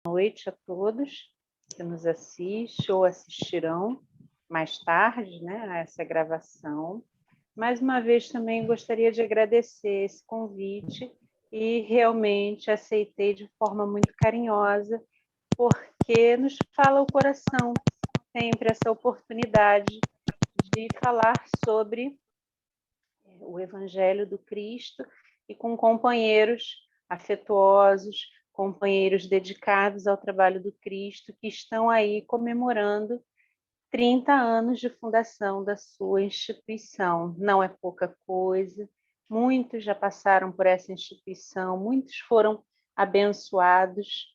noite a todos que nos assistem ou assistirão mais tarde, né, a essa gravação. Mais uma vez também gostaria de agradecer esse convite e realmente aceitei de forma muito carinhosa, porque nos fala o coração sempre essa oportunidade de falar sobre o Evangelho do Cristo e com companheiros afetuosos, companheiros dedicados ao trabalho do Cristo, que estão aí comemorando 30 anos de fundação da sua instituição. Não é pouca coisa, muitos já passaram por essa instituição, muitos foram abençoados,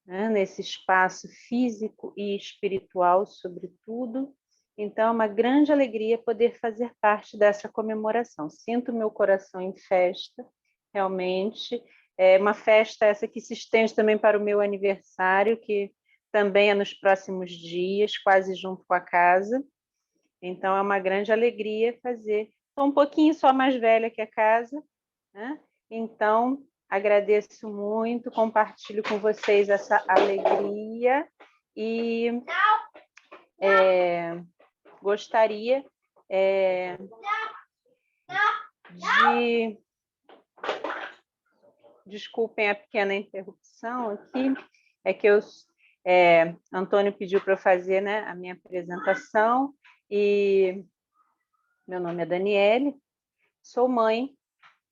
né, nesse espaço físico e espiritual, sobretudo. Então, é uma grande alegria poder fazer parte dessa comemoração. Sinto meu coração em festa, realmente. É uma festa essa que se estende também para o meu aniversário, que também é nos próximos dias, quase junto com a casa. Então, é uma grande alegria fazer. Estou um pouquinho só mais velha que a casa, né? Então, agradeço muito, compartilho com vocês essa alegria e gostaria de... Desculpem a pequena interrupção aqui, é que Antônio pediu para eu fazer, né, a minha apresentação, e meu nome é Daniele, sou mãe,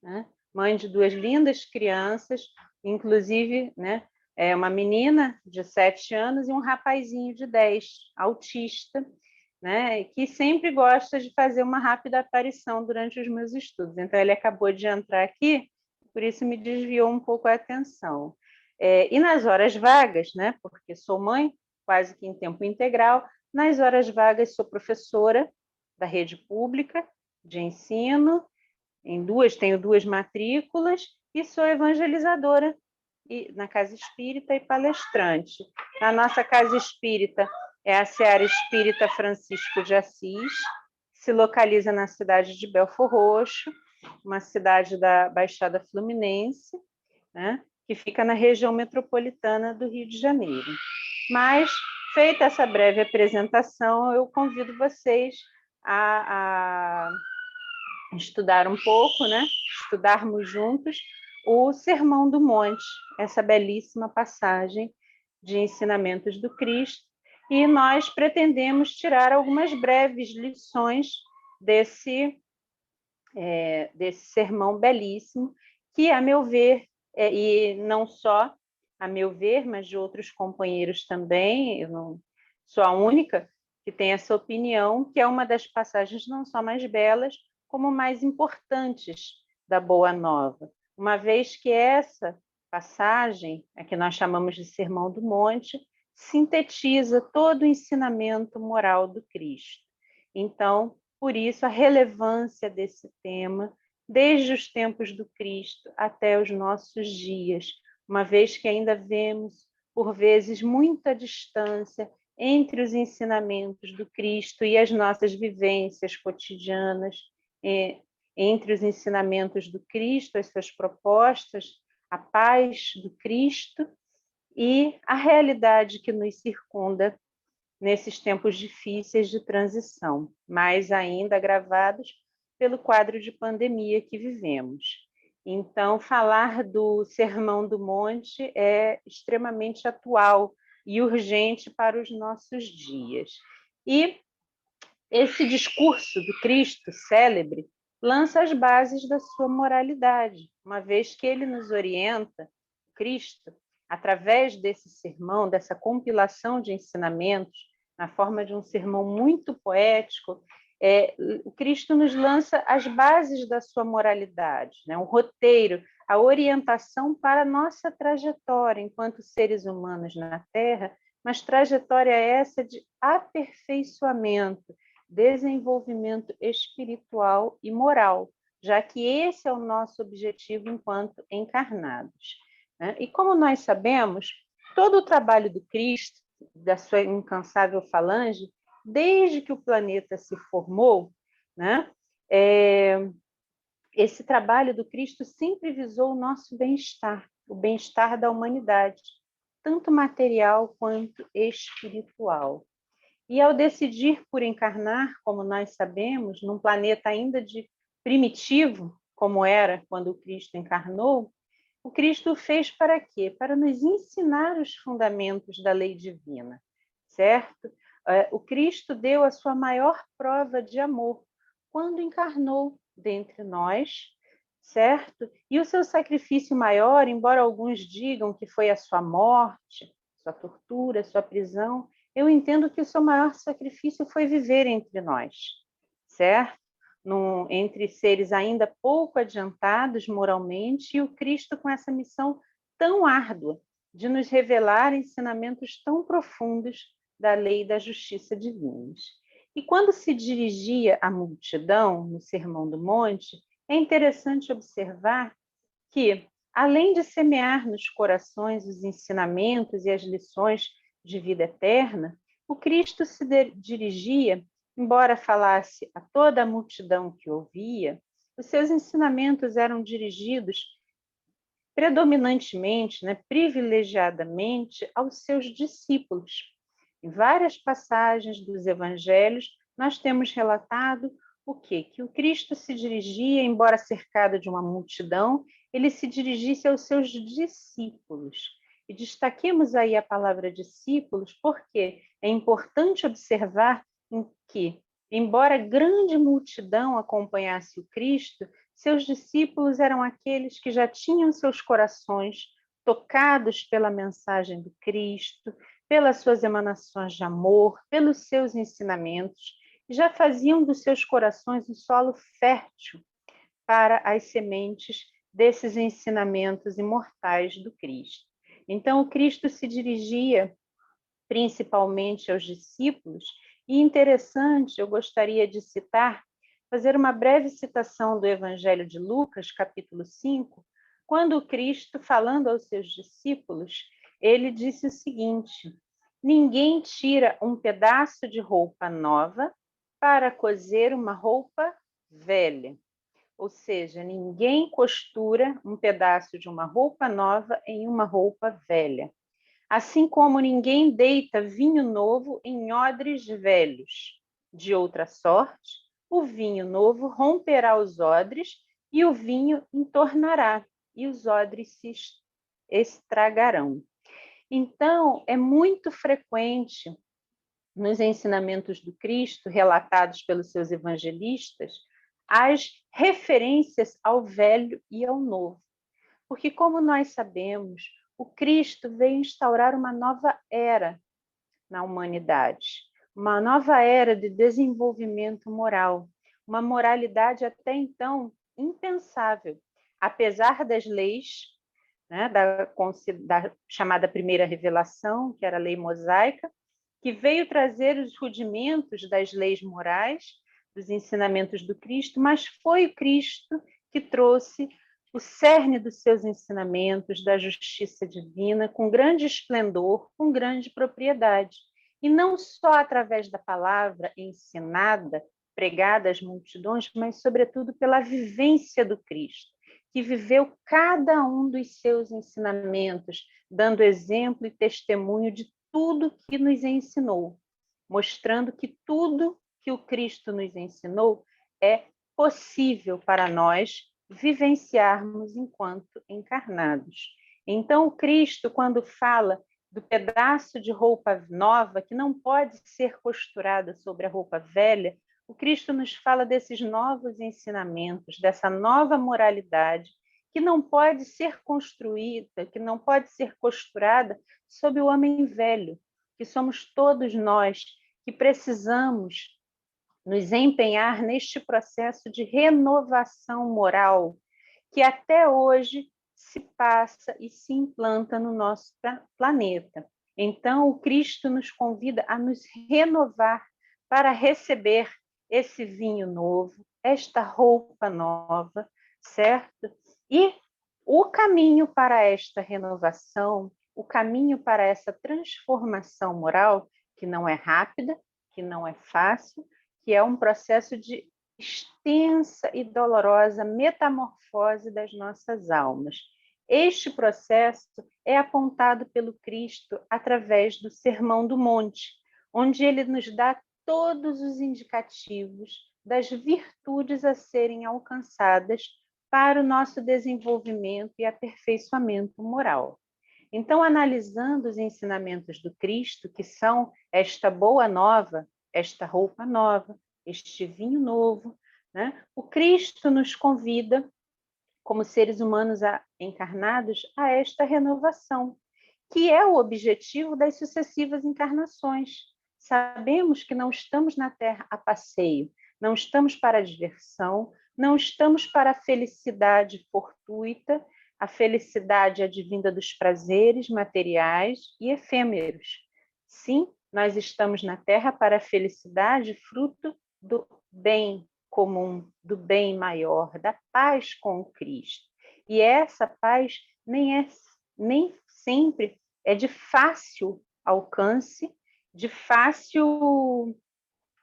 né, mãe de duas lindas crianças, inclusive, né, uma menina de 7 anos e um rapazinho de 10, autista, né, que sempre gosta de fazer uma rápida aparição durante os meus estudos. Então, ele acabou de entrar aqui, por isso me desviou um pouco a atenção. E nas horas vagas, né, porque sou mãe, quase que em tempo integral, nas horas vagas sou professora da rede pública de ensino, tenho 2 matrículas, e sou evangelizadora na Casa Espírita e palestrante. Na nossa Casa Espírita é a Seara Espírita Francisco de Assis, se localiza na cidade de Belford Roxo, uma cidade da Baixada Fluminense, né, que fica na região metropolitana do Rio de Janeiro. Mas, feita essa breve apresentação, eu convido vocês a estudar um pouco, né, estudarmos juntos o Sermão do Monte, essa belíssima passagem de ensinamentos do Cristo, e nós pretendemos tirar algumas breves lições desse sermão belíssimo, que, a meu ver, e não só a meu ver, mas de outros companheiros também, eu não sou a única que tem essa opinião, que é uma das passagens não só mais belas, como mais importantes da Boa Nova, uma vez que essa passagem, a que nós chamamos de Sermão do Monte, sintetiza todo o ensinamento moral do Cristo. Então, por isso, a relevância desse tema, desde os tempos do Cristo até os nossos dias, uma vez que ainda vemos, por vezes, muita distância entre os ensinamentos do Cristo e as nossas vivências cotidianas, entre os ensinamentos do Cristo, as suas propostas, a paz do Cristo e a realidade que nos circunda nesses tempos difíceis de transição, mais ainda agravados pelo quadro de pandemia que vivemos. Então, falar do Sermão do Monte é extremamente atual e urgente para os nossos dias. E esse discurso do Cristo célebre lança as bases da sua moralidade, uma vez que ele nos orienta, Cristo, através desse sermão, dessa compilação de ensinamentos, na forma de um sermão muito poético, o Cristo nos lança as bases da sua moralidade, né? Um roteiro, a orientação para a nossa trajetória enquanto seres humanos na Terra, mas trajetória essa de aperfeiçoamento, desenvolvimento espiritual e moral, já que esse é o nosso objetivo enquanto encarnados, né? E como nós sabemos, todo o trabalho do Cristo, da sua incansável falange, desde que o planeta se formou, né, esse trabalho do Cristo sempre visou o nosso bem-estar, o bem-estar da humanidade. tanto material quanto espiritual. E ao decidir por encarnar, como nós sabemos, num planeta ainda de primitivo, como era quando o Cristo encarnou, o Cristo fez para quê? Para nos ensinar os fundamentos da lei divina, certo? O Cristo deu a sua maior prova de amor quando encarnou dentre nós, certo? E o seu sacrifício maior, embora alguns digam que foi a sua morte, sua tortura, sua prisão, eu entendo que o seu maior sacrifício foi viver entre nós, certo? Entre seres ainda pouco adiantados moralmente, e o Cristo com essa missão tão árdua de nos revelar ensinamentos tão profundos da lei e da justiça divinas. E quando se dirigia à multidão no Sermão do Monte, é interessante observar que, além de semear nos corações os ensinamentos e as lições de vida eterna, o Cristo se dirigia, embora falasse a toda a multidão que ouvia, os seus ensinamentos eram dirigidos predominantemente, privilegiadamente, aos seus discípulos. Em várias passagens dos evangelhos, nós temos relatado o quê? Que o Cristo se dirigia, embora cercado de uma multidão, ele se dirigisse aos seus discípulos. E destaquemos aí a palavra discípulos, porque é importante observar que, embora grande multidão acompanhasse o Cristo, seus discípulos eram aqueles que já tinham seus corações tocados pela mensagem do Cristo, pelas suas emanações de amor, pelos seus ensinamentos, e já faziam dos seus corações um solo fértil para as sementes desses ensinamentos imortais do Cristo. Então, o Cristo se dirigia principalmente aos discípulos, e interessante, eu gostaria de fazer uma breve citação do Evangelho de Lucas, capítulo 5, quando o Cristo, falando aos seus discípulos, ele disse o seguinte: ninguém tira um pedaço de roupa nova para cozer uma roupa velha. Ou seja, ninguém costura um pedaço de uma roupa nova em uma roupa velha. Assim como ninguém deita vinho novo em odres velhos. De outra sorte, o vinho novo romperá os odres e o vinho entornará, e os odres se estragarão. Então, é muito frequente nos ensinamentos do Cristo, relatados pelos seus evangelistas, as referências ao velho e ao novo. Porque, como nós sabemos, o Cristo veio instaurar uma nova era na humanidade, uma nova era de desenvolvimento moral, uma moralidade até então impensável, apesar das leis, da chamada primeira revelação, que era a lei mosaica, que veio trazer os rudimentos das leis morais, dos ensinamentos do Cristo, mas foi o Cristo que trouxe o cerne dos seus ensinamentos, da justiça divina, com grande esplendor, com grande propriedade. E não só através da palavra ensinada, pregada às multidões, mas, sobretudo, pela vivência do Cristo, que viveu cada um dos seus ensinamentos, dando exemplo e testemunho de tudo que nos ensinou, mostrando que tudo que o Cristo nos ensinou é possível para nós vivenciarmos enquanto encarnados. Então, o Cristo, quando fala do pedaço de roupa nova que não pode ser costurada sobre a roupa velha, o Cristo nos fala desses novos ensinamentos, dessa nova moralidade que não pode ser construída, que não pode ser costurada sob o homem velho, que somos todos nós, que precisamos nos empenhar neste processo de renovação moral, que até hoje se passa e se implanta no nosso planeta. Então, o Cristo nos convida a nos renovar para receber esse vinho novo, esta roupa nova, certo? E o caminho para esta renovação, o caminho para essa transformação moral, que não é rápida, que não é fácil, que é um processo de extensa e dolorosa metamorfose das nossas almas. Este processo é apontado pelo Cristo através do Sermão do Monte, onde ele nos dá todos os indicativos das virtudes a serem alcançadas para o nosso desenvolvimento e aperfeiçoamento moral. Então, analisando os ensinamentos do Cristo, que são esta boa nova, esta roupa nova, este vinho novo, né? O Cristo nos convida, como seres humanos encarnados, a esta renovação, que é o objetivo das sucessivas encarnações. Sabemos que não estamos na Terra a passeio, não estamos para a diversão, não estamos para a felicidade fortuita, a felicidade advinda dos prazeres materiais e efêmeros. Sim, nós estamos na Terra para a felicidade fruto do bem comum, do bem maior, da paz com o Cristo. E essa paz nem sempre é de fácil alcance, de fácil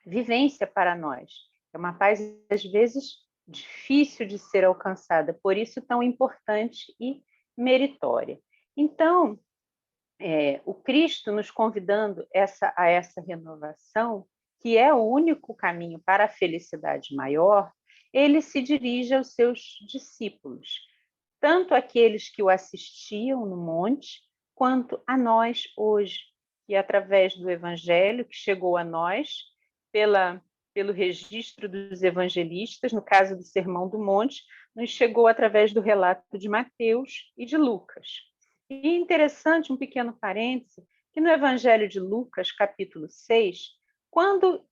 vivência para nós. É uma paz, às vezes, difícil de ser alcançada, por isso tão importante e meritória. Então, o Cristo nos convidando a essa renovação, que é o único caminho para a felicidade maior, ele se dirige aos seus discípulos, tanto aqueles que o assistiam no monte, quanto a nós hoje, que através do Evangelho que chegou a nós, pelo registro dos evangelistas, no caso do Sermão do Monte, nos chegou através do relato de Mateus e de Lucas. E interessante, um pequeno parêntese, que no Evangelho de Lucas, capítulo 6, quando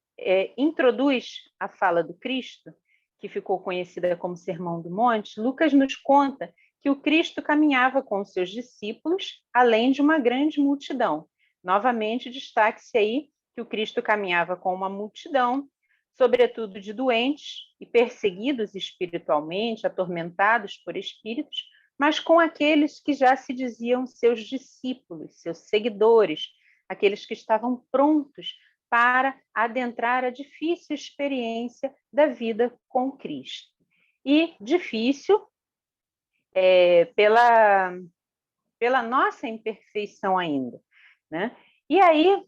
introduz a fala do Cristo, que ficou conhecida como Sermão do Monte, Lucas nos conta que o Cristo caminhava com os seus discípulos, além de uma grande multidão. Novamente, destaque-se aí que o Cristo caminhava com uma multidão, sobretudo de doentes e perseguidos espiritualmente, atormentados por espíritos, mas com aqueles que já se diziam seus discípulos, seus seguidores, aqueles que estavam prontos para adentrar a difícil experiência da vida com Cristo. E difícil pela nossa imperfeição ainda, né? E aí,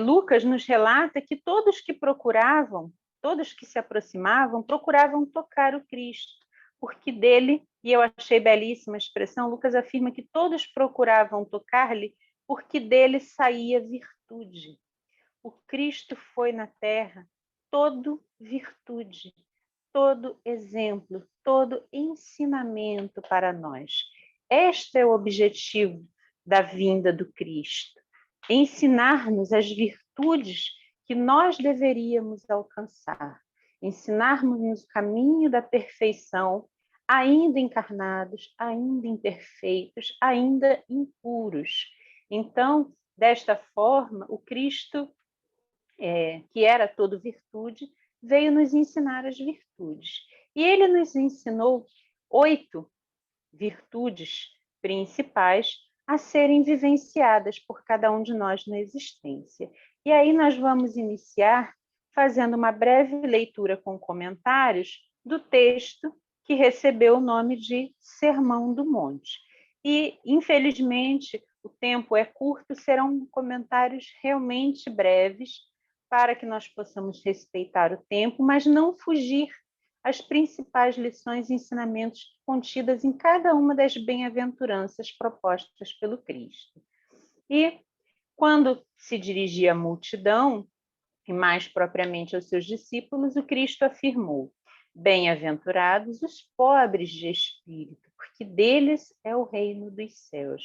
Lucas nos relata que todos que procuravam, todos que se aproximavam, procuravam tocar o Cristo, porque dele, e eu achei belíssima a expressão, Lucas afirma que todos procuravam tocar-lhe porque dele saía virtude. O Cristo foi na Terra todo virtude, todo exemplo, todo ensinamento para nós. Este é o objetivo da vinda do Cristo, ensinar-nos as virtudes que nós deveríamos alcançar, ensinar-nos o caminho da perfeição, ainda encarnados, ainda imperfeitos, ainda impuros. Então, desta forma, o Cristo, que era todo virtude, veio nos ensinar as virtudes. E ele nos ensinou 8 virtudes principais a serem vivenciadas por cada um de nós na existência. E aí nós vamos iniciar fazendo uma breve leitura com comentários do texto que recebeu o nome de Sermão do Monte. E, infelizmente, o tempo é curto, serão comentários realmente breves para que nós possamos respeitar o tempo, mas não fugir às principais lições e ensinamentos contidas em cada uma das bem-aventuranças propostas pelo Cristo. E, quando se dirigia à multidão, e mais propriamente aos seus discípulos, o Cristo afirmou: bem-aventurados os pobres de espírito, porque deles é o reino dos céus.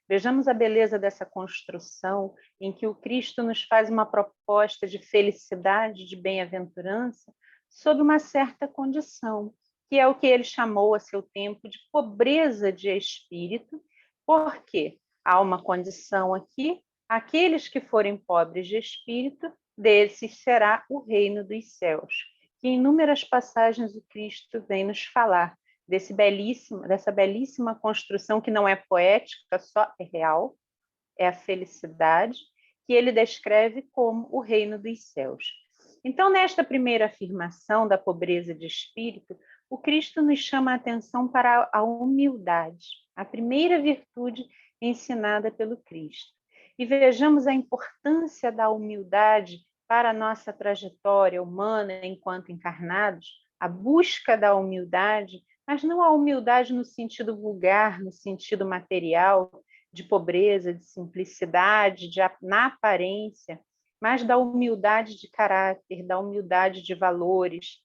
Vejamos a beleza dessa construção em que o Cristo nos faz uma proposta de felicidade, de bem-aventurança, sob uma certa condição, que é o que ele chamou a seu tempo de pobreza de espírito, porque há uma condição aqui: aqueles que forem pobres de espírito, desses será o reino dos céus. Que em inúmeras passagens o Cristo vem nos falar dessa belíssima construção que não é poética, só é real, é a felicidade, que ele descreve como o reino dos céus. Então, nesta primeira afirmação da pobreza de espírito, o Cristo nos chama a atenção para a humildade, a primeira virtude ensinada pelo Cristo. E vejamos a importância da humildade para a nossa trajetória humana enquanto encarnados, a busca da humildade, mas não a humildade no sentido vulgar, no sentido material, de pobreza, de simplicidade, na aparência, mas da humildade de caráter, da humildade de valores.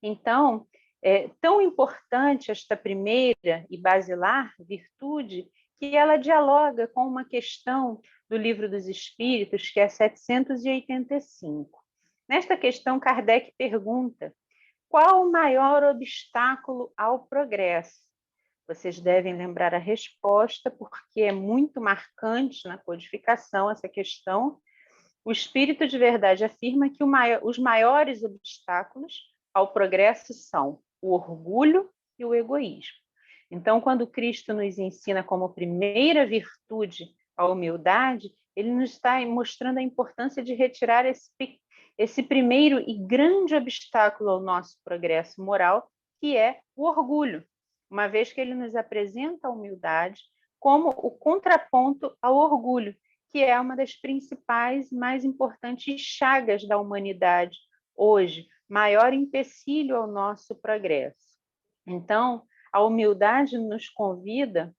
Então, é tão importante esta primeira e basilar virtude que ela dialoga com uma questão do Livro dos Espíritos, que é 785. Nesta questão, Kardec pergunta: qual o maior obstáculo ao progresso? Vocês devem lembrar a resposta, porque é muito marcante na codificação essa questão. O Espírito de Verdade afirma que os maiores obstáculos ao progresso são o orgulho e o egoísmo. Então, quando Cristo nos ensina como primeira virtude a humildade, ele nos está mostrando a importância de retirar esse primeiro e grande obstáculo ao nosso progresso moral, que é o orgulho, uma vez que ele nos apresenta a humildade como o contraponto ao orgulho, que é uma das principais, mais importantes chagas da humanidade hoje, maior empecilho ao nosso progresso. Então, a humildade nos convida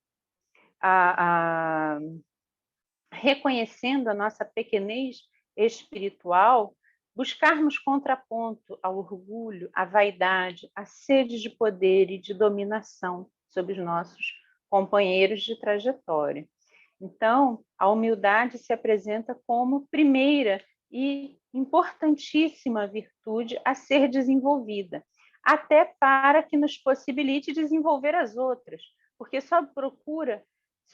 reconhecendo a nossa pequenez espiritual, buscarmos contraponto ao orgulho, à vaidade, à sede de poder e de dominação sobre os nossos companheiros de trajetória. Então, a humildade se apresenta como primeira e importantíssima virtude a ser desenvolvida, até para que nos possibilite desenvolver as outras, porque só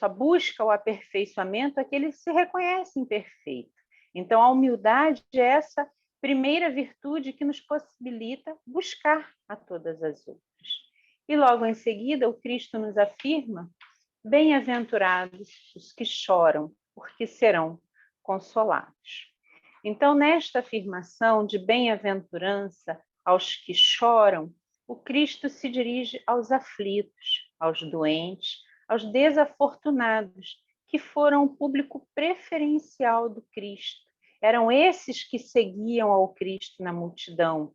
busca o aperfeiçoamento aquele que se reconhece imperfeito. Então, a humildade é essa primeira virtude que nos possibilita buscar a todas as outras. E logo em seguida, o Cristo nos afirma: bem-aventurados os que choram, porque serão consolados. Então, nesta afirmação de bem-aventurança aos que choram, o Cristo se dirige aos aflitos, aos doentes, aos desafortunados, que foram o público preferencial do Cristo. Eram esses que seguiam ao Cristo na multidão.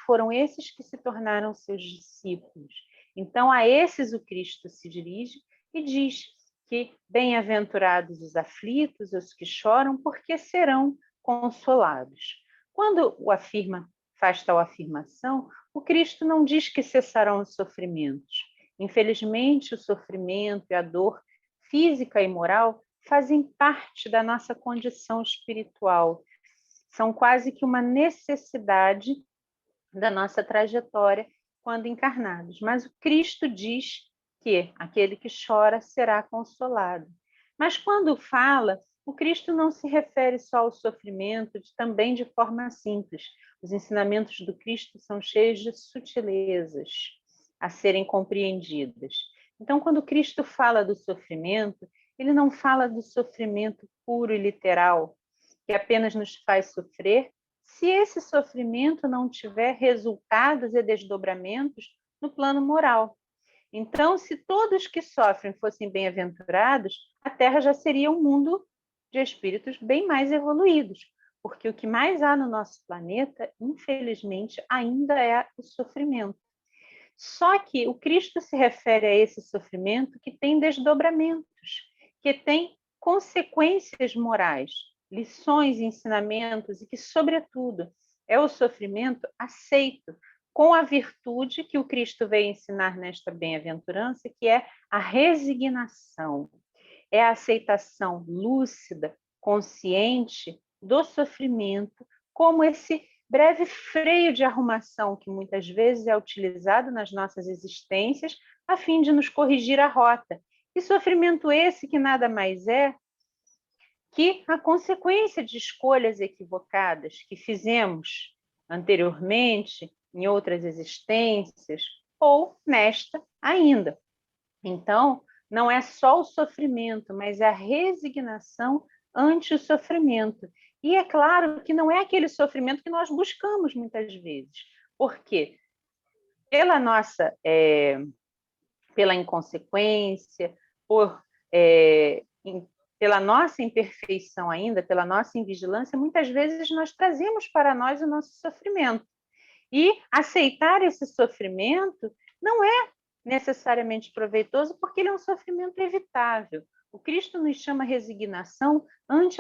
Foram esses que se tornaram seus discípulos. Então, a esses o Cristo se dirige e diz que bem-aventurados os aflitos, os que choram, porque serão consolados. Quando faz tal afirmação, o Cristo não diz que cessarão os sofrimentos. Infelizmente, o sofrimento e a dor física e moral fazem parte da nossa condição espiritual. São quase que uma necessidade da nossa trajetória quando encarnados. Mas o Cristo diz que aquele que chora será consolado. Mas quando fala, o Cristo não se refere só ao sofrimento, também de forma simples. Os ensinamentos do Cristo são cheios de sutilezas a serem compreendidas. Então, quando Cristo fala do sofrimento, ele não fala do sofrimento puro e literal, que apenas nos faz sofrer, se esse sofrimento não tiver resultados e desdobramentos no plano moral. Então, se todos que sofrem fossem bem-aventurados, a Terra já seria um mundo de espíritos bem mais evoluídos, porque o que mais há no nosso planeta, infelizmente, ainda é o sofrimento. Só que o Cristo se refere a esse sofrimento que tem desdobramentos, que tem consequências morais, lições, ensinamentos, e que, sobretudo, é o sofrimento aceito com a virtude que o Cristo veio ensinar nesta bem-aventurança, que é a resignação, é a aceitação lúcida, consciente do sofrimento, como esse breve freio de arrumação que muitas vezes é utilizado nas nossas existências a fim de nos corrigir a rota. E sofrimento esse que nada mais é que a consequência de escolhas equivocadas que fizemos anteriormente, em outras existências, ou nesta ainda. Então, não é só o sofrimento, mas é a resignação ante o sofrimento. E é claro que não é aquele sofrimento que nós buscamos muitas vezes. Por quê? pela nossa, pela inconsequência, pela nossa imperfeição ainda, pela nossa invigilância, muitas vezes nós trazemos para nós o nosso sofrimento. E aceitar esse sofrimento não é necessariamente proveitoso, porque ele é um sofrimento evitável. O Cristo nos chama resignação ante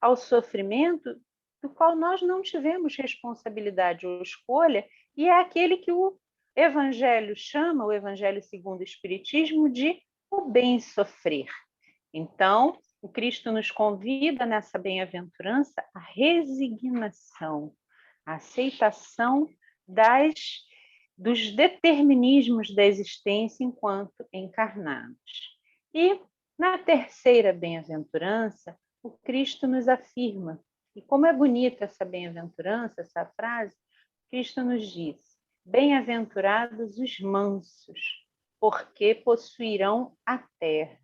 ao sofrimento do qual nós não tivemos responsabilidade ou escolha, e é aquele que o Evangelho chama, o Evangelho segundo o Espiritismo, de o bem sofrer. Então, o Cristo nos convida nessa bem-aventurança à resignação, à aceitação dos determinismos da existência enquanto encarnados. E na terceira bem-aventurança, o Cristo nos afirma, e como é bonita essa bem-aventurança, essa frase, Cristo nos diz: bem-aventurados os mansos, porque possuirão a terra.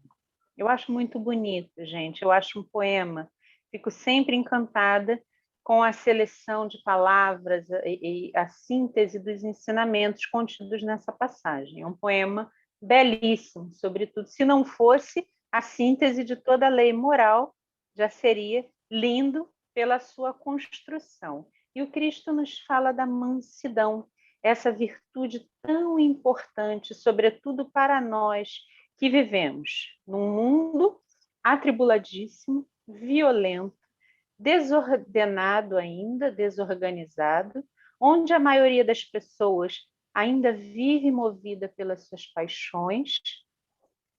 Eu acho muito bonito, gente, eu acho um poema, fico sempre encantada com a seleção de palavras e a síntese dos ensinamentos contidos nessa passagem. É um poema belíssimo, sobretudo, se não fosse a síntese de toda a lei moral, já seria lindo pela sua construção. E o Cristo nos fala da mansidão, essa virtude tão importante, sobretudo para nós que vivemos num mundo atribuladíssimo, violento, desordenado ainda, desorganizado, onde a maioria das pessoas ainda vive movida pelas suas paixões,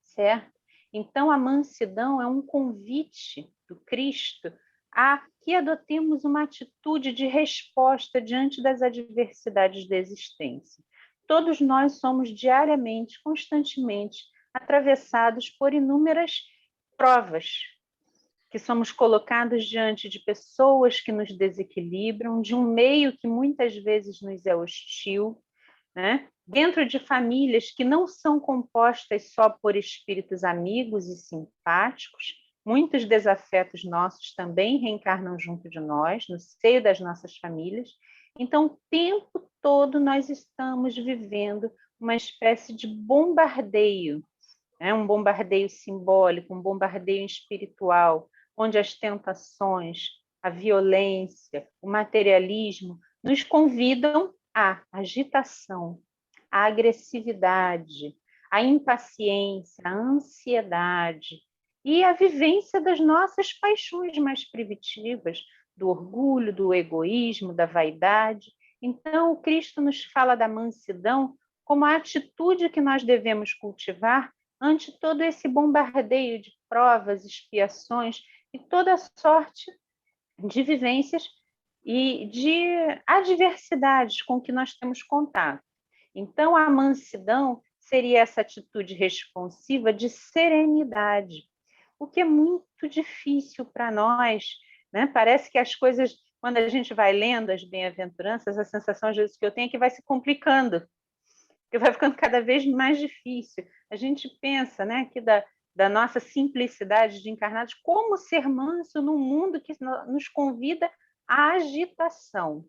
certo? Então, a mansidão é um convite do Cristo a que adotemos uma atitude de resposta diante das adversidades da existência. Todos nós somos diariamente, constantemente, atravessados por inúmeras provas, que somos colocados diante de pessoas que nos desequilibram, de um meio que muitas vezes nos é hostil, né? Dentro de famílias que não são compostas só por espíritos amigos e simpáticos, muitos desafetos nossos também reencarnam junto de nós, no seio das nossas famílias. Então, o tempo todo nós estamos vivendo uma espécie de bombardeio, né? Um bombardeio simbólico, um bombardeio espiritual, onde as tentações, a violência, o materialismo nos convidam à agitação, à agressividade, à impaciência, à ansiedade e à vivência das nossas paixões mais primitivas, do orgulho, do egoísmo, da vaidade. Então, o Cristo nos fala da mansidão como a atitude que nós devemos cultivar ante todo esse bombardeio de provas, expiações e toda sorte de vivências e de adversidades com que nós temos contato. Então, a mansidão seria essa atitude responsiva de serenidade, o que é muito difícil para nós, né? Parece que as coisas, quando a gente vai lendo as bem-aventuranças, a sensação às vezes que eu tenho é que vai se complicando, que vai ficando cada vez mais difícil. A gente pensa, né, que da nossa simplicidade de encarnados, como ser manso num mundo que nos convida à agitação.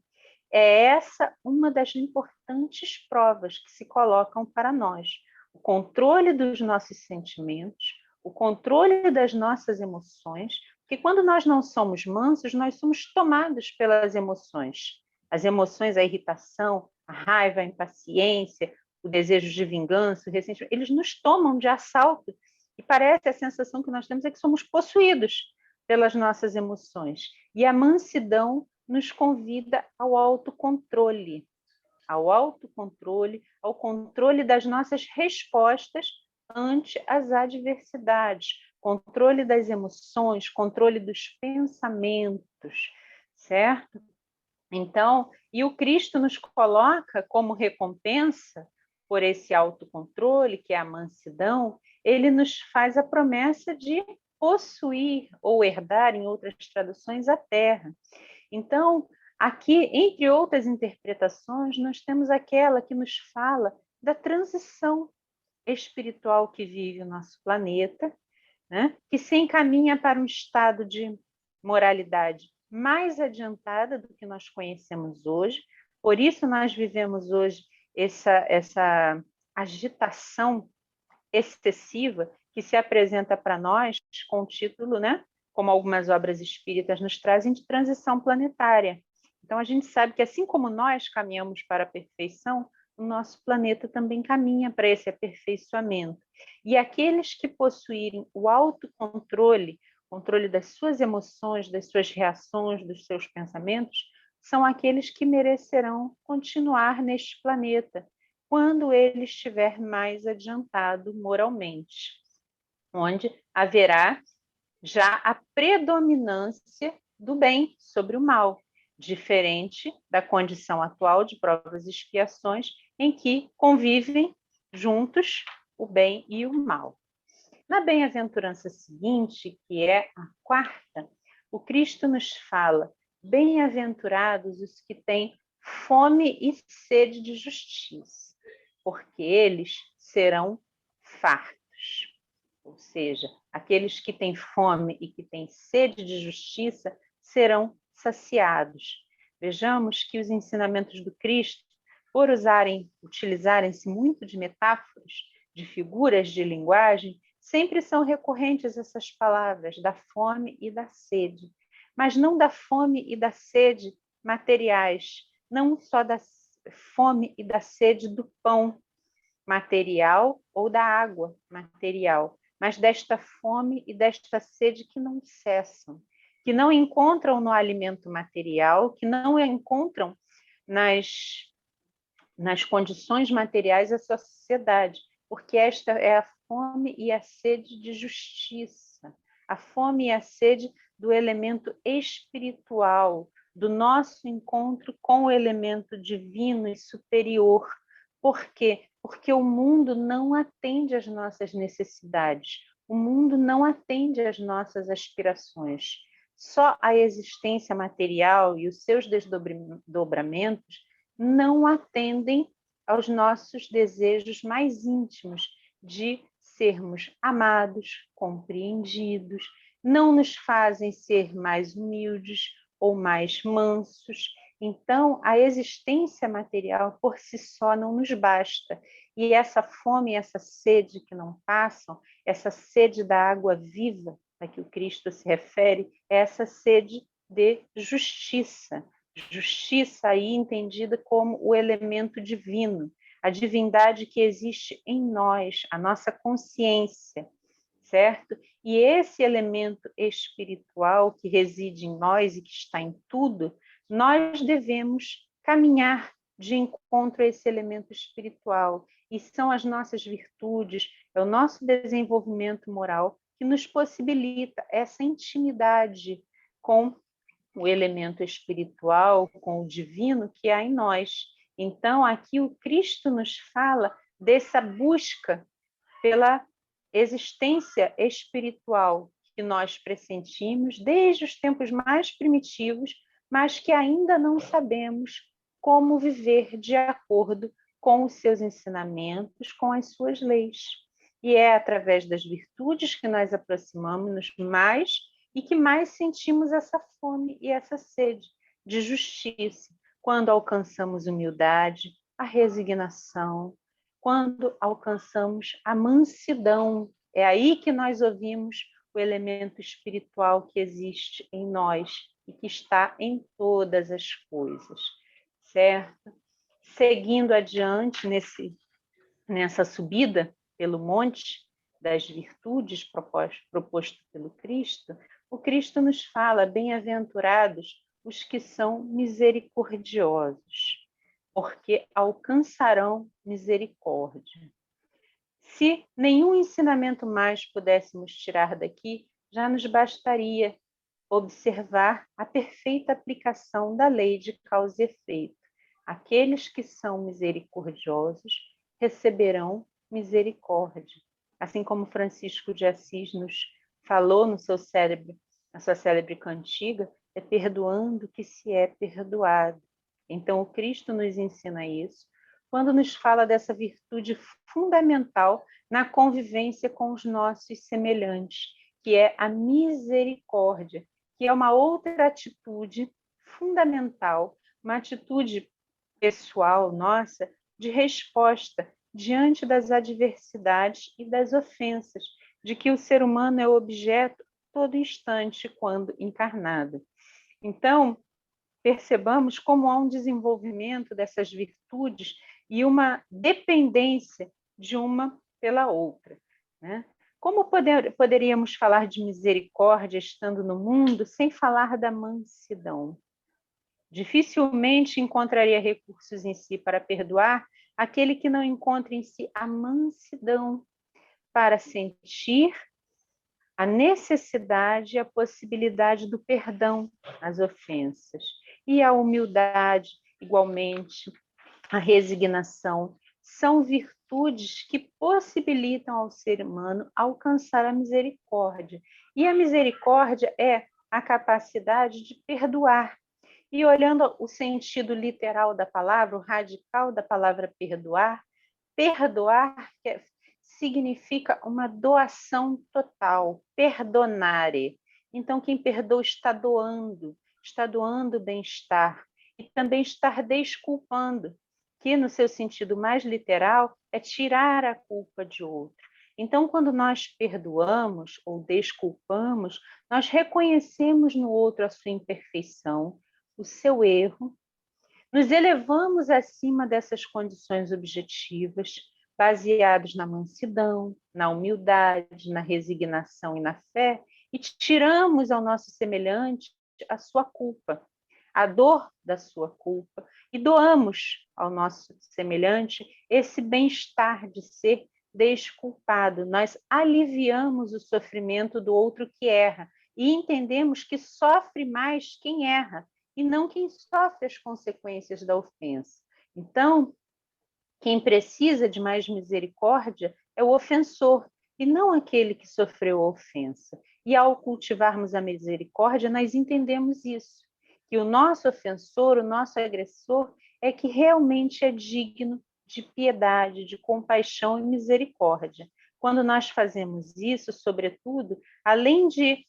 É essa uma das importantes provas que se colocam para nós. O controle dos nossos sentimentos, o controle das nossas emoções, porque quando nós não somos mansos, nós somos tomados pelas emoções. As emoções, a irritação, a raiva, a impaciência, o desejo de vingança, o ressentimento, eles nos tomam de assalto e parece a sensação que nós temos é que somos possuídos pelas nossas emoções. E a mansidão nos convida ao autocontrole, ao controle das nossas respostas ante as adversidades, controle das emoções, controle dos pensamentos, certo? Então, e o Cristo nos coloca como recompensa por esse autocontrole, que é a mansidão, ele nos faz a promessa de possuir ou herdar, em outras traduções, a terra. Então, aqui, entre outras interpretações, nós temos aquela que nos fala da transição espiritual que vive o nosso planeta, né? Que se encaminha para um estado de moralidade mais adiantada do que nós conhecemos hoje. Por isso nós vivemos hoje essa agitação excessiva que se apresenta para nós com o título, né, como algumas obras espíritas nos trazem, de transição planetária. Então, a gente sabe que, assim como nós caminhamos para a perfeição, o nosso planeta também caminha para esse aperfeiçoamento. E aqueles que possuírem o autocontrole, controle das suas emoções, das suas reações, dos seus pensamentos, são aqueles que merecerão continuar neste planeta, quando ele estiver mais adiantado moralmente, onde haverá já a predominância do bem sobre o mal, diferente da condição atual de provas e expiações, em que convivem juntos o bem e o mal. Na bem-aventurança seguinte, que é a quarta, o Cristo nos fala: bem-aventurados os que têm fome e sede de justiça, porque eles serão fartos. Ou seja, aqueles que têm fome e que têm sede de justiça serão saciados. Vejamos que os ensinamentos do Cristo, por utilizarem-se muito de metáforas, de figuras de linguagem, sempre são recorrentes essas palavras da fome e da sede, mas não da fome e da sede materiais, não só da fome e da sede do pão material ou da água material, mas desta fome e desta sede que não cessam, que não encontram no alimento material, que não encontram nas condições materiais da sua sociedade, porque esta é a fome e a sede de justiça, a fome e a sede do elemento espiritual, do nosso encontro com o elemento divino e superior. Por quê? Porque o mundo não atende às nossas necessidades, o mundo não atende às nossas aspirações. Só a existência material e os seus desdobramentos não atendem aos nossos desejos mais íntimos de sermos amados, compreendidos, não nos fazem ser mais humildes ou mais mansos. Então, a existência material por si só não nos basta. E essa fome e essa sede que não passam, essa sede da água viva a que o Cristo se refere, é essa sede de justiça. Justiça aí entendida como o elemento divino, a divindade que existe em nós, a nossa consciência, certo? E esse elemento espiritual que reside em nós e que está em tudo, nós devemos caminhar de encontro a esse elemento espiritual. E são as nossas virtudes, é o nosso desenvolvimento moral que nos possibilita essa intimidade com o elemento espiritual, com o divino que há em nós. Então, aqui o Cristo nos fala dessa busca pela existência espiritual que nós pressentimos desde os tempos mais primitivos, mas que ainda não sabemos como viver de acordo com os seus ensinamentos, com as suas leis. E é através das virtudes que nós aproximamos-nos mais e que mais sentimos essa fome e essa sede de justiça, quando alcançamos humildade, a resignação, quando alcançamos a mansidão. É aí que nós ouvimos o elemento espiritual que existe em nós e que está em todas as coisas, certo? Seguindo adiante nessa subida pelo monte das virtudes proposto pelo Cristo, o Cristo nos fala: bem-aventurados os que são misericordiosos, porque alcançarão misericórdia. Se nenhum ensinamento mais pudéssemos tirar daqui, já nos bastaria observar a perfeita aplicação da lei de causa e efeito. Aqueles que são misericordiosos receberão misericórdia. Assim como Francisco de Assis nos falou na sua célebre cantiga, é perdoando que se é perdoado. Então, o Cristo nos ensina isso quando nos fala dessa virtude fundamental na convivência com os nossos semelhantes, que é a misericórdia, que é uma outra atitude fundamental, uma atitude pessoal nossa, de resposta diante das adversidades e das ofensas, de que o ser humano é objeto todo instante quando encarnado. Então, percebamos como há um desenvolvimento dessas virtudes e uma dependência de uma pela outra, né? Como poderíamos falar de misericórdia estando no mundo sem falar da mansidão? Dificilmente encontraria recursos em si para perdoar aquele que não encontra em si a mansidão para sentir a necessidade e a possibilidade do perdão às ofensas. E a humildade, igualmente, a resignação, são virtudes que possibilitam ao ser humano alcançar a misericórdia. E a misericórdia é a capacidade de perdoar. E olhando o sentido literal da palavra, o radical da palavra perdoar, perdoar significa uma doação total, perdonare. Então, quem perdoa está doando bem-estar e também estar desculpando, que no seu sentido mais literal é tirar a culpa de outro. Então, quando nós perdoamos ou desculpamos, nós reconhecemos no outro a sua imperfeição, o seu erro, nos elevamos acima dessas condições objetivas, baseados na mansidão, na humildade, na resignação e na fé, e tiramos ao nosso semelhante a sua culpa, a dor da sua culpa, e doamos ao nosso semelhante esse bem-estar de ser desculpado. Nós aliviamos o sofrimento do outro que erra e entendemos que sofre mais quem erra e não quem sofre as consequências da ofensa. Então, quem precisa de mais misericórdia é o ofensor e não aquele que sofreu a ofensa. E ao cultivarmos a misericórdia, nós entendemos isso, que o nosso ofensor, o nosso agressor, é que realmente é digno de piedade, de compaixão e misericórdia. Quando nós fazemos isso, sobretudo, além de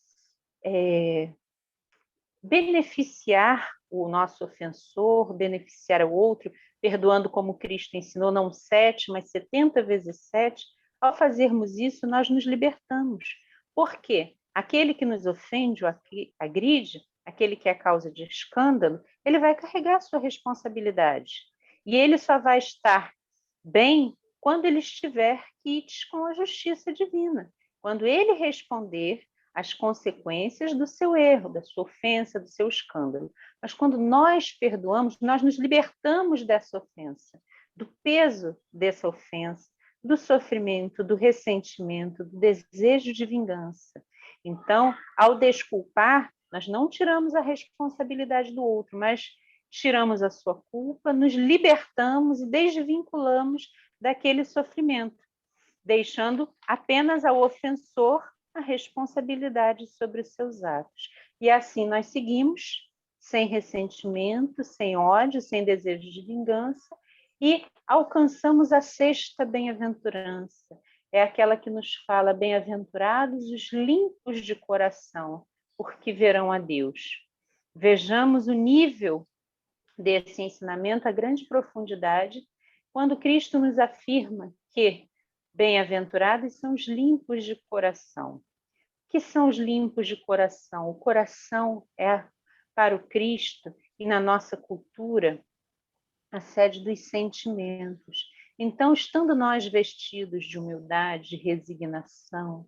beneficiar o nosso ofensor, beneficiar o outro, perdoando como Cristo ensinou, não 7, mas 70 vezes 7, ao fazermos isso, nós nos libertamos. Por quê? Aquele que nos ofende ou agride, aquele que é causa de escândalo, ele vai carregar a sua responsabilidade. E ele só vai estar bem quando ele estiver quites com a justiça divina. Quando ele responder as consequências do seu erro, da sua ofensa, do seu escândalo. Mas quando nós perdoamos, nós nos libertamos dessa ofensa, do peso dessa ofensa, do sofrimento, do ressentimento, do desejo de vingança. Então, ao desculpar, nós não tiramos a responsabilidade do outro, mas tiramos a sua culpa, nos libertamos e desvinculamos daquele sofrimento, deixando apenas ao ofensor a responsabilidade sobre os seus atos. E assim nós seguimos, sem ressentimento, sem ódio, sem desejo de vingança, e alcançamos a sexta bem-aventurança. É aquela que nos fala: bem-aventurados os limpos de coração, porque verão a Deus. Vejamos o nível desse ensinamento, a grande profundidade, quando Cristo nos afirma que bem-aventurados são os limpos de coração. O que são os limpos de coração? O coração é, para o Cristo e na nossa cultura, a sede dos sentimentos. Então, estando nós vestidos de humildade, resignação,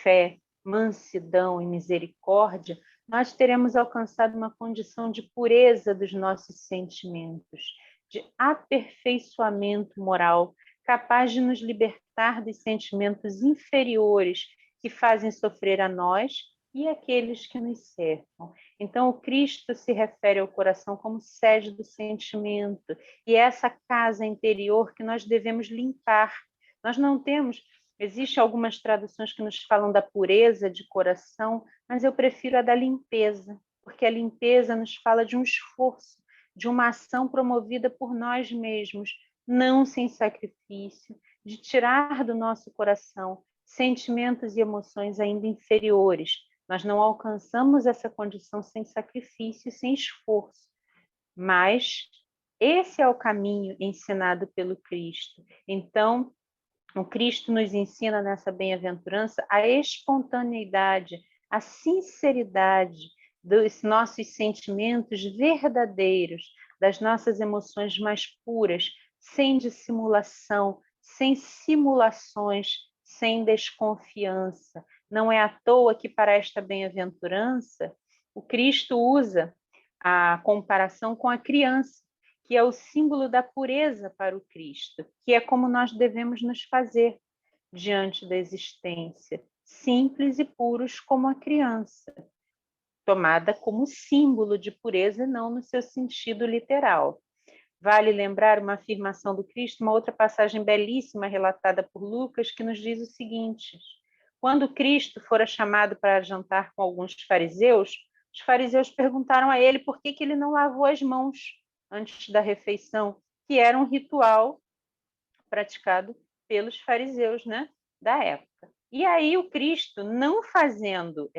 fé, mansidão e misericórdia, nós teremos alcançado uma condição de pureza dos nossos sentimentos, de aperfeiçoamento moral, capaz de nos libertar dos sentimentos inferiores que fazem sofrer a nós e aqueles que nos cercam. Então, o Cristo se refere ao coração como sede do sentimento, e é essa casa interior que nós devemos limpar. Nós não temos... Existem algumas traduções que nos falam da pureza de coração, mas eu prefiro a da limpeza, porque a limpeza nos fala de um esforço, de uma ação promovida por nós mesmos, não sem sacrifício, de tirar do nosso coração sentimentos e emoções ainda inferiores. Nós não alcançamos essa condição sem sacrifício, sem esforço, mas Esse é o caminho ensinado pelo Cristo. Então, o Cristo nos ensina nessa bem-aventurança a espontaneidade, a sinceridade dos nossos sentimentos verdadeiros, das nossas emoções mais puras, sem dissimulação, sem simulações, sem desconfiança. Não é à toa que para esta bem-aventurança o Cristo usa a comparação com a criança, que é o símbolo da pureza para o Cristo, que é como nós devemos nos fazer diante da existência, simples e puros como a criança, tomada como símbolo de pureza, não no seu sentido literal. Vale lembrar uma afirmação do Cristo, uma outra passagem belíssima relatada por Lucas, que nos diz o seguinte: quando Cristo fora chamado para jantar com alguns fariseus, os fariseus perguntaram a ele por que ele não lavou as mãos antes da refeição, que era um ritual praticado pelos fariseus, né, da época. E aí o Cristo, não fazendo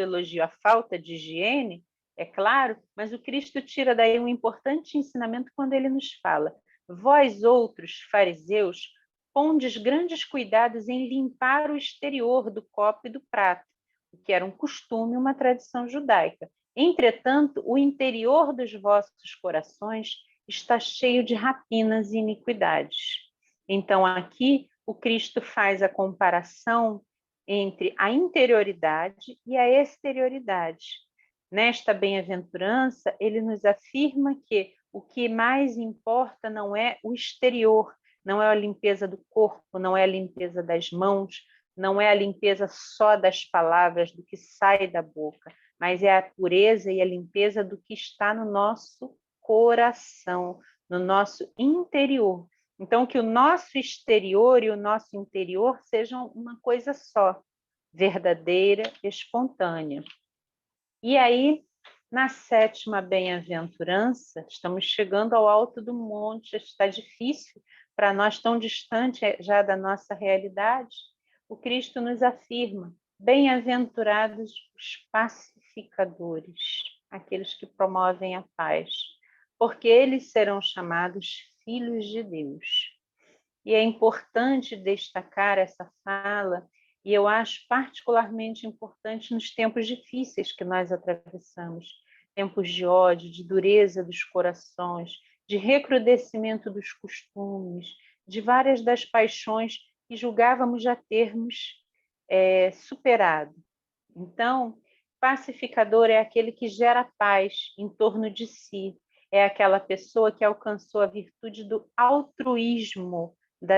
elogio à falta de higiene, é claro, mas o Cristo tira daí um importante ensinamento quando ele nos fala: vós outros, fariseus, pondes grandes cuidados em limpar o exterior do copo e do prato, o que era um costume, uma tradição judaica. Entretanto, o interior dos vossos corações está cheio de rapinas e iniquidades. Então, aqui, o Cristo faz a comparação entre a interioridade e a exterioridade. Nesta bem-aventurança, ele nos afirma que o que mais importa não é o exterior, não é a limpeza do corpo, não é a limpeza das mãos, não é a limpeza só das palavras, do que sai da boca, mas é a pureza e a limpeza do que está no nosso coração, no nosso interior. Então, que o nosso exterior e o nosso interior sejam uma coisa só, verdadeira, espontânea. E aí, na sétima bem-aventurança, estamos chegando ao alto do monte, está difícil para nós, tão distante já da nossa realidade. O Cristo nos afirma: bem-aventurados os pacificadores, aqueles que promovem a paz, porque eles serão chamados filhos de Deus. E é importante destacar essa fala, e eu acho particularmente importante nos tempos difíceis que nós atravessamos, tempos de ódio, de dureza dos corações, de recrudescimento dos costumes, de várias das paixões que julgávamos já termos superado. Então, pacificador é aquele que gera paz em torno de si, é aquela pessoa que alcançou a virtude do altruísmo, da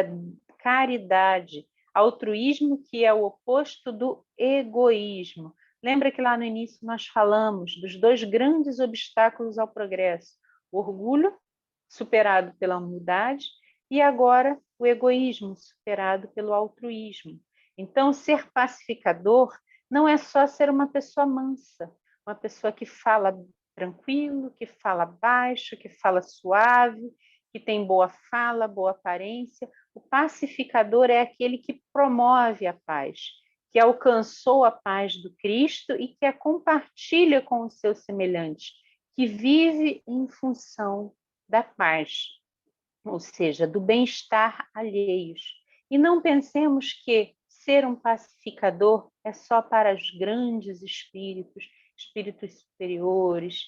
caridade, altruísmo que é o oposto do egoísmo. Lembra que lá no início nós falamos dos dois grandes obstáculos ao progresso: o orgulho, superado pela humildade, e agora o egoísmo, superado pelo altruísmo. Então, ser pacificador não é só ser uma pessoa mansa, uma pessoa que fala tranquilo, que fala baixo, que fala suave, que tem boa fala, boa aparência. O pacificador é aquele que promove a paz, que alcançou a paz do Cristo e que a compartilha com os seus semelhantes, que vive em função da paz, ou seja, do bem-estar alheios. E não pensemos que ser um pacificador é só para os grandes espíritos, espíritos superiores,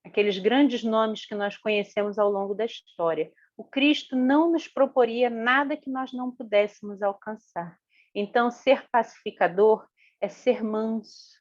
aqueles grandes nomes que nós conhecemos ao longo da história. O Cristo não nos proporia nada que nós não pudéssemos alcançar. Então, ser pacificador é ser manso,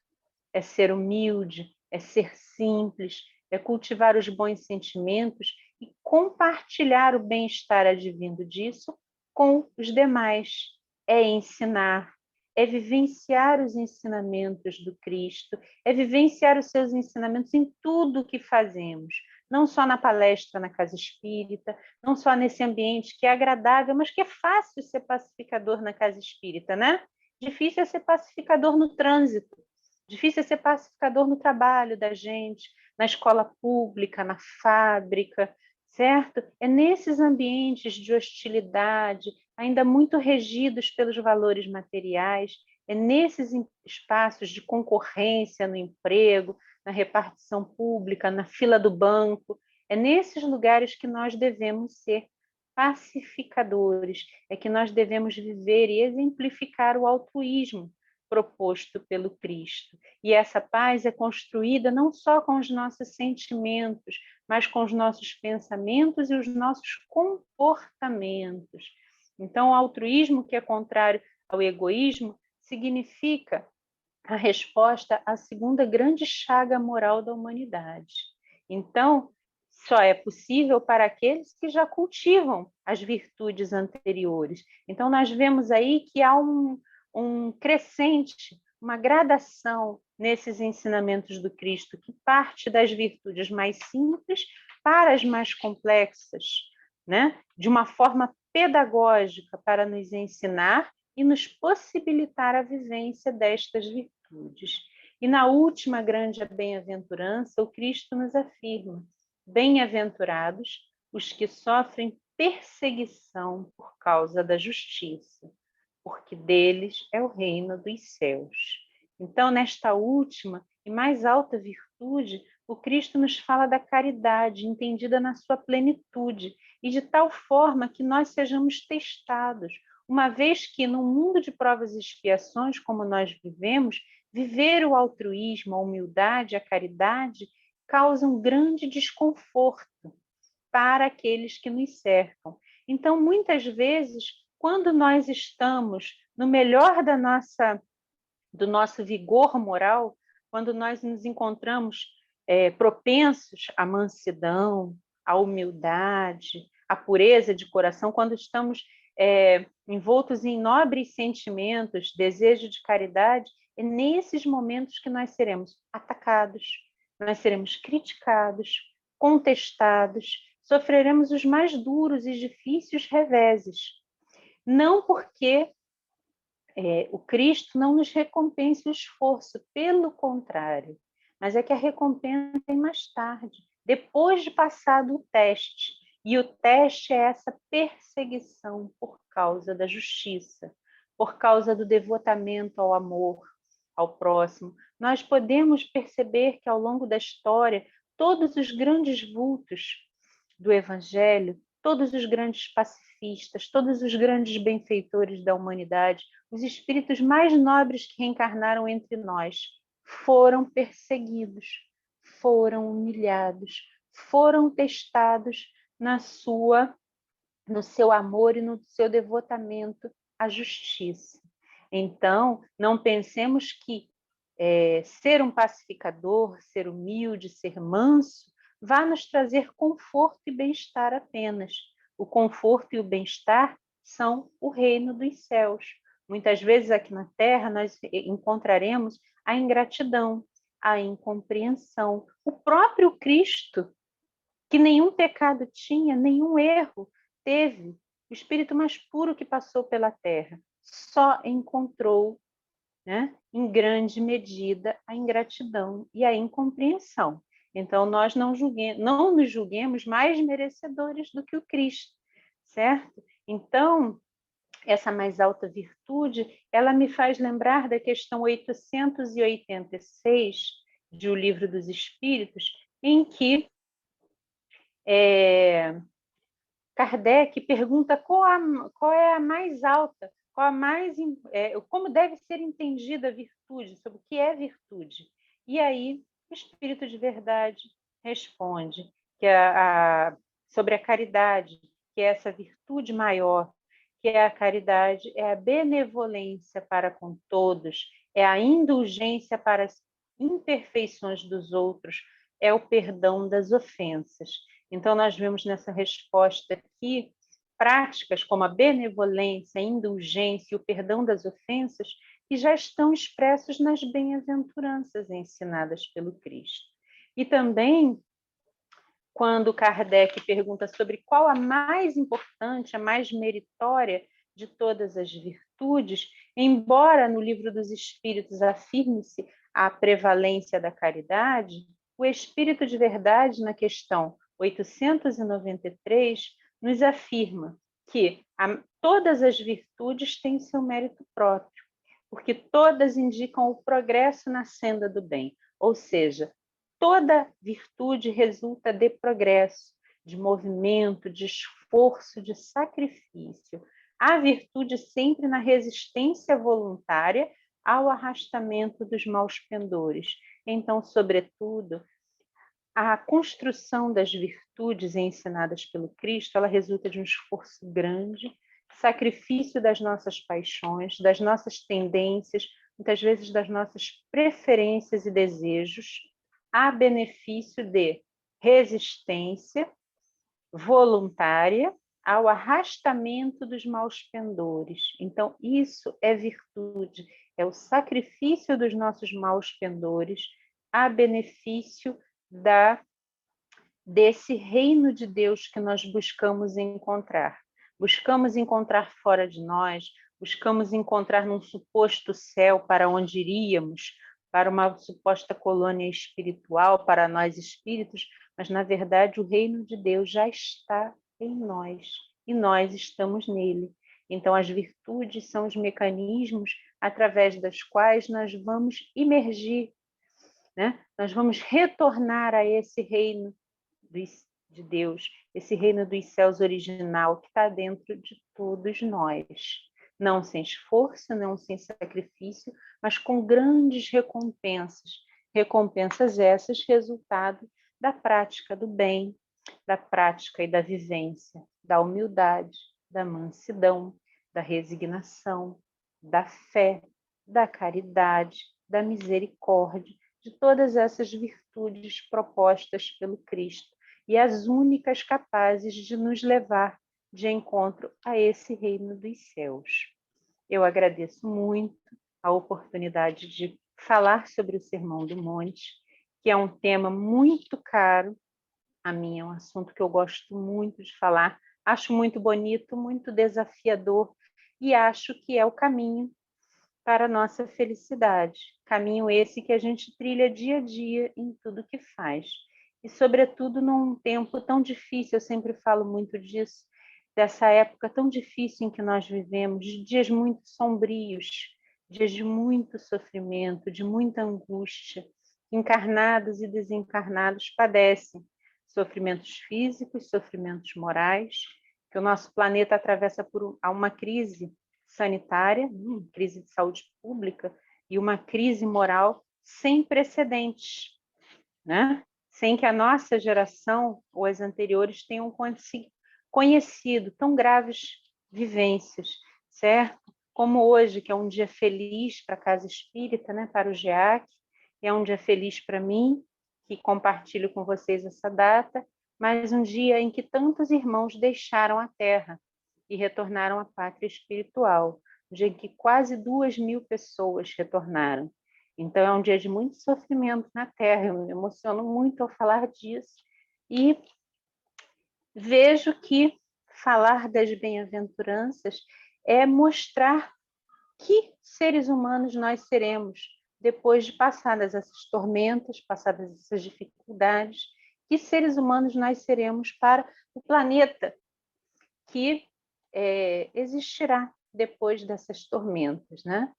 é ser humilde, é ser simples, é cultivar os bons sentimentos e compartilhar o bem-estar advindo disso com os demais. É ensinar, é vivenciar os ensinamentos do Cristo, é vivenciar os seus ensinamentos em tudo o que fazemos, não só na palestra na casa espírita, não só nesse ambiente que é agradável, mas que é fácil ser pacificador na casa espírita, né? Difícil é ser pacificador no trânsito, difícil é ser pacificador no trabalho da gente, na escola pública, na fábrica, certo? É nesses ambientes de hostilidade, ainda muito regidos pelos valores materiais, É nesses espaços de concorrência no emprego, na repartição pública, na fila do banco, é nesses lugares que nós devemos ser pacificadores, é que nós devemos viver e exemplificar o altruísmo proposto pelo Cristo. E essa paz é construída não só com os nossos sentimentos, mas com os nossos pensamentos e os nossos comportamentos. Então, o altruísmo, que é contrário ao egoísmo, significa a resposta à segunda grande chaga moral da humanidade. Então, só é possível para aqueles que já cultivam as virtudes anteriores. Então, nós vemos aí que há um crescente, uma gradação nesses ensinamentos do Cristo, que parte das virtudes mais simples para as mais complexas, né? De uma forma pedagógica para nos ensinar e nos possibilitar a vivência destas virtudes. E na última grande bem-aventurança, o Cristo nos afirma: bem-aventurados os que sofrem perseguição por causa da justiça, porque deles é o reino dos céus. Então, nesta última e mais alta virtude, o Cristo nos fala da caridade, entendida na sua plenitude, e de tal forma que nós sejamos testados, uma vez que, num mundo de provas e expiações como nós vivemos, viver o altruísmo, a humildade, a caridade, causa um grande desconforto para aqueles que nos cercam. Então, muitas vezes, quando nós estamos no melhor do nosso vigor moral, quando nós nos encontramos propensos à mansidão, à humildade, à pureza de coração, quando estamos envoltos em nobres sentimentos, desejo de caridade, é nesses momentos que nós seremos atacados, nós seremos criticados, contestados, sofreremos os mais duros e difíceis reveses. Não porque o Cristo não nos recompensa o esforço, pelo contrário, mas é que a recompensa vem mais tarde, depois de passado o teste. E o teste é essa perseguição por causa da justiça, por causa do devotamento ao amor, ao próximo. Nós podemos perceber que ao longo da história, todos os grandes vultos do Evangelho, todos os grandes pacifistas, todos os grandes benfeitores da humanidade, os espíritos mais nobres que reencarnaram entre nós, foram perseguidos, foram humilhados, foram testados no seu amor e no seu devotamento à justiça. Então, não pensemos que ser um pacificador, ser humilde, ser manso, vá nos trazer conforto e bem-estar apenas. O conforto e o bem-estar são o reino dos céus. Muitas vezes aqui na Terra nós encontraremos a ingratidão, a incompreensão. O próprio Cristo, que nenhum pecado tinha, nenhum erro teve, o espírito mais puro que passou pela Terra, só encontrou, né, em grande medida, a ingratidão e a incompreensão. Então, nós não nos julguemos mais merecedores do que o Cristo, certo? Então, essa mais alta virtude, ela me faz lembrar da questão 886 de O Livro dos Espíritos, em que Kardec pergunta qual é a mais alta, como deve ser entendida a virtude, sobre o que é virtude. E aí, o Espírito de Verdade responde que sobre a caridade, que é essa virtude maior, que é a caridade, é a benevolência para com todos, é a indulgência para as imperfeições dos outros, é o perdão das ofensas. Então, nós vemos nessa resposta aqui práticas como a benevolência, a indulgência e o perdão das ofensas que já estão expressos nas bem-aventuranças ensinadas pelo Cristo. E também, quando Kardec pergunta sobre qual a mais importante, a mais meritória de todas as virtudes, embora no Livro dos Espíritos afirme-se a prevalência da caridade, o Espírito de Verdade, na questão 893, nos afirma que todas as virtudes têm seu mérito próprio, porque todas indicam o progresso na senda do bem, ou seja, toda virtude resulta de progresso, de movimento, de esforço, de sacrifício. A virtude sempre na resistência voluntária ao arrastamento dos maus pendores. Então, sobretudo, a construção das virtudes ensinadas pelo Cristo, ela resulta de um esforço grande, sacrifício das nossas paixões, das nossas tendências, muitas vezes das nossas preferências e desejos, a benefício de resistência voluntária ao arrastamento dos maus pendores. Então, isso é virtude, é o sacrifício dos nossos maus pendores a benefício desse reino de Deus que nós buscamos encontrar. Buscamos encontrar fora de nós, buscamos encontrar num suposto céu para onde iríamos, para uma suposta colônia espiritual, para nós espíritos, mas na verdade o reino de Deus já está em nós e nós estamos nele. Então as virtudes são os mecanismos através das quais nós vamos imergir, né? Nós vamos retornar a esse reino de Deus, esse reino dos céus original que está dentro de todos nós. Não sem esforço, não sem sacrifício, mas com grandes recompensas. Recompensas essas resultado da prática do bem, da prática e da vivência, da humildade, da mansidão, da resignação, da fé, da caridade, da misericórdia, de todas essas virtudes propostas pelo Cristo e as únicas capazes de nos levar de encontro a esse reino dos céus. Eu agradeço muito a oportunidade de falar sobre o Sermão do Monte, que é um tema muito caro a mim, é um assunto que eu gosto muito de falar, acho muito bonito, muito desafiador e acho que é o caminho para a nossa felicidade. Caminho esse que a gente trilha dia a dia em tudo que faz. E, sobretudo, num tempo tão difícil, eu sempre falo muito disso, dessa época tão difícil em que nós vivemos, de dias muito sombrios, dias de muito sofrimento, de muita angústia. Encarnados e desencarnados padecem sofrimentos físicos, sofrimentos morais, que o nosso planeta atravessa por uma crise sanitária, crise de saúde pública e uma crise moral sem precedentes, né? Sem que a nossa geração ou as anteriores tenham conhecido tão graves vivências, certo? Como hoje, que é um dia feliz para a Casa Espírita, né? Para o GEAC, é um dia feliz para mim, que compartilho com vocês essa data, mas um dia em que tantos irmãos deixaram a Terra e retornaram à pátria espiritual, um dia em que quase 2.000 pessoas retornaram. Então, é um dia de muito sofrimento na Terra, eu me emociono muito ao falar disso, e vejo que falar das bem-aventuranças é mostrar que seres humanos nós seremos depois de passadas essas tormentas, passadas essas dificuldades, que seres humanos nós seremos para o planeta que existirá depois dessas tormentas, né?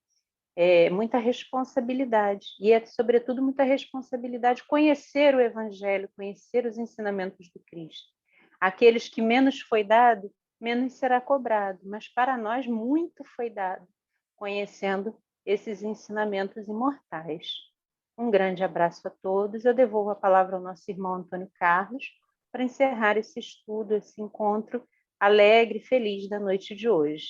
É muita responsabilidade, e é, sobretudo, muita responsabilidade conhecer o Evangelho, conhecer os ensinamentos do Cristo. Aqueles que menos foi dado, menos será cobrado, mas para nós muito foi dado, conhecendo esses ensinamentos imortais. Um grande abraço a todos. Eu devolvo a palavra ao nosso irmão Antônio Carlos para encerrar esse estudo, esse encontro alegre e feliz da noite de hoje.